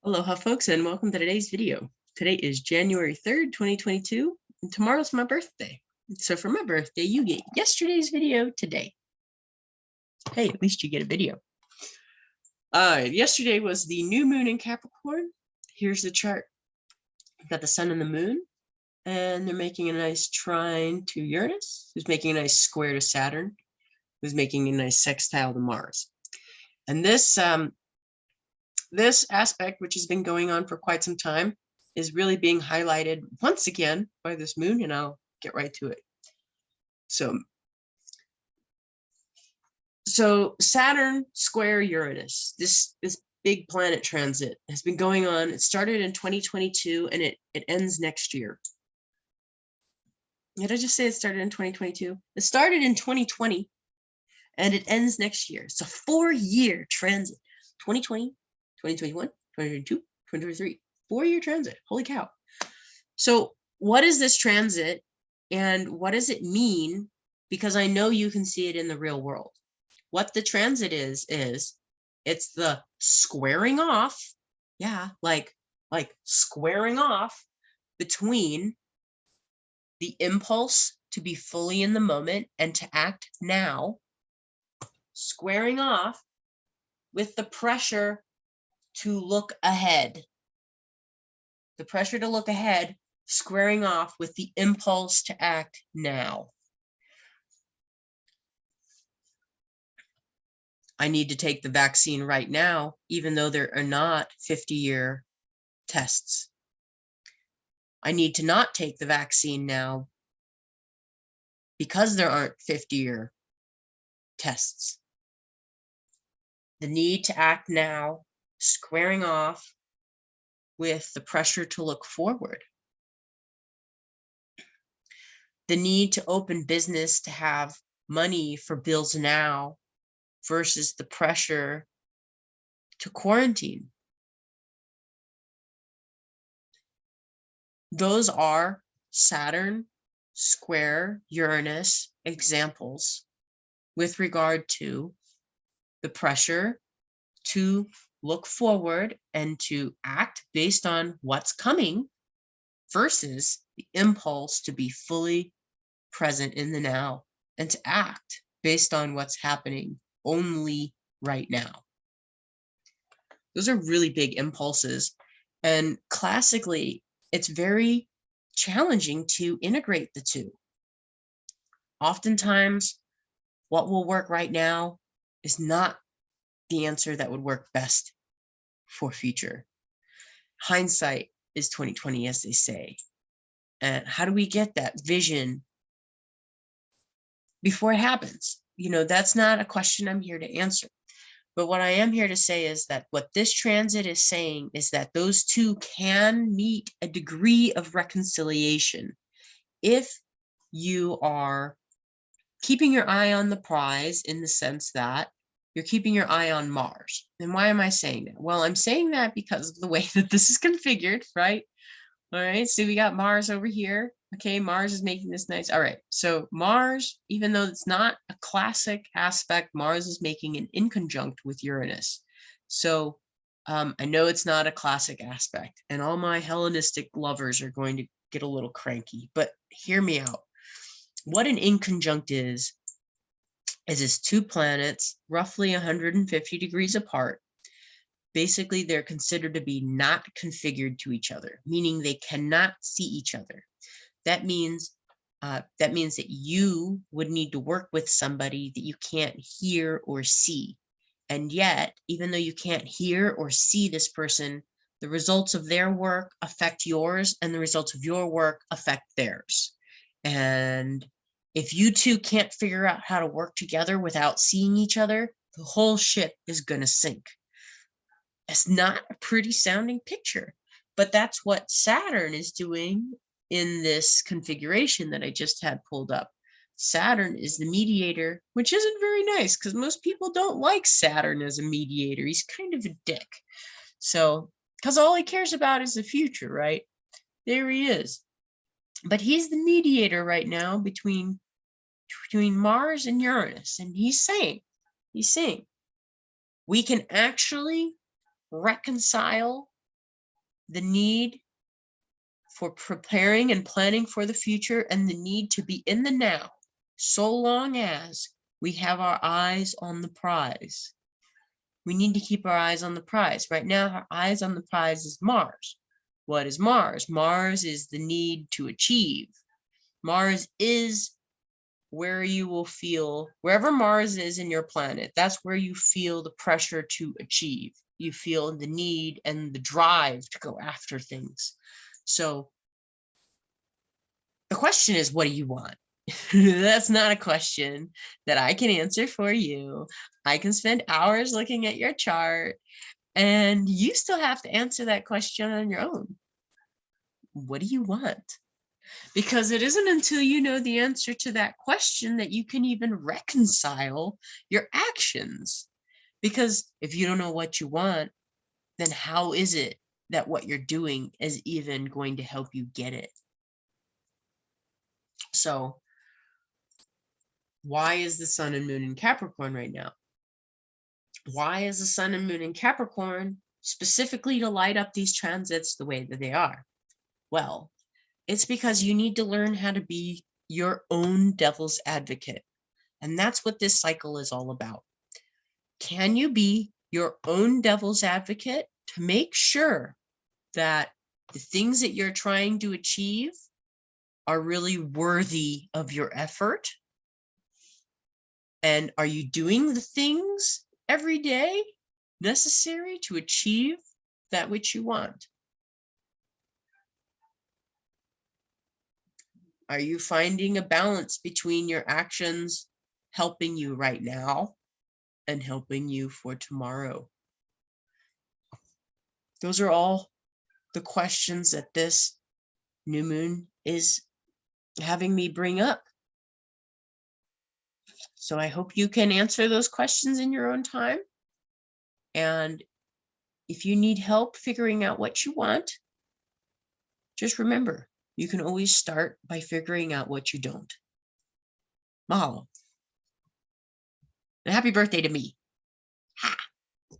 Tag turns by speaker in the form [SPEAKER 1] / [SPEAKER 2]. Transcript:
[SPEAKER 1] Aloha folks and welcome to today's video. Today is January 3rd, 2022, and tomorrow's my birthday. So for my birthday, you get yesterday's video today. Hey, at least you get a video. Yesterday was the new moon in Capricorn. Here's the chart. We've got the sun and the moon, and they're making a nice trine to Uranus, who's making a nice square to Saturn, who's making a nice sextile to Mars. And this aspect, which has been going on for quite some time, is really being highlighted once again by this moon, and I'll get right to it. So Saturn square Uranus, this big planet transit has been going on. It started in 2022 and it ends next year. Did I just say it started in 2022? It started in 2020 and it ends next year. It's a 4-year transit. 2020, 2021, 2022, 2023, 4-year transit. Holy cow. So what is this transit and what does it mean? Because I know you can see it in the real world. What the transit is it's the squaring off. Yeah, like squaring off between the impulse to be fully in the moment and to act now, squaring off with the pressure to look ahead. The pressure to look ahead, squaring off with the impulse to act now. I need to take the vaccine right now, even though there are not 50-year tests. I need to not take the vaccine now because there aren't 50-year tests. The need to act now, squaring off with the pressure to look forward. The need to open business to have money for bills now versus the pressure to quarantine. Those are Saturn square Uranus examples with regard to the pressure to look forward and to act based on what's coming versus the impulse to be fully present in the now and to act based on what's happening only right now. Those are really big impulses. And classically, it's very challenging to integrate the two. Oftentimes, what will work right now is not the answer that would work best for future. Hindsight is 20/20, as they say. And how do we get that vision before it happens? You know, that's not a question I'm here to answer. But what I am here to say is that what this transit is saying is that those two can meet a degree of reconciliation if you are keeping your eye on the prize, in the sense that you're keeping your eye on Mars. And why am I saying that? Well, I'm saying that because of the way that this is configured, right? All right, so we got Mars over here. Okay, Mars is making this nice. All right, so Mars, even though it's not a classic aspect, Mars is making an inconjunct with Uranus. So I know it's not a classic aspect, and all my Hellenistic lovers are going to get a little cranky, but hear me out. What an inconjunct is it's two planets roughly 150 degrees apart. Basically, they're considered to be not configured to each other, meaning they cannot see each other. That means that you would need to work with somebody that you can't hear or see. And yet, even though you can't hear or see this person, the results of their work affect yours, and the results of your work affect theirs. And if you two can't figure out how to work together without seeing each other, the whole ship is going to sink. It's not a pretty sounding picture, but that's what Saturn is doing in this configuration that I just had pulled up. Saturn is the mediator, which isn't very nice because most people don't like Saturn as a mediator. He's kind of a dick. So, because all he cares about is the future, right? There he is. But he's the mediator right now between Mars and Uranus. And he's saying, we can actually reconcile the need for preparing and planning for the future, and the need to be in the now, so long as we have our eyes on the prize. We need to keep our eyes on the prize. Right now, our eyes on the prize is Mars. What is Mars? Mars is the need to achieve. Mars is where you will feel, wherever Mars is in your planet, that's where you feel the pressure to achieve. You feel the need and the drive to go after things. So the question is, what do you want? That's not a question that I can answer for you. I can spend hours looking at your chart, and you still have to answer that question on your own. What do you want? Because it isn't until you know the answer to that question that you can even reconcile your actions. Because if you don't know what you want, then how is it that what you're doing is even going to help you get it? So why is the sun and moon in Capricorn right now? Why is the sun and moon in Capricorn specifically to light up these transits the way that they are? Well, it's because you need to learn how to be your own devil's advocate. And that's what this cycle is all about. Can you be your own devil's advocate to make sure that the things that you're trying to achieve are really worthy of your effort? And are you doing the things every day necessary to achieve that which you want? Are you finding a balance between your actions helping you right now and helping you for tomorrow? Those are all the questions that this new moon is having me bring up. So I hope you can answer those questions in your own time. And if you need help figuring out what you want, just remember, you can always start by figuring out what you don't. Mahalo. And happy birthday to me.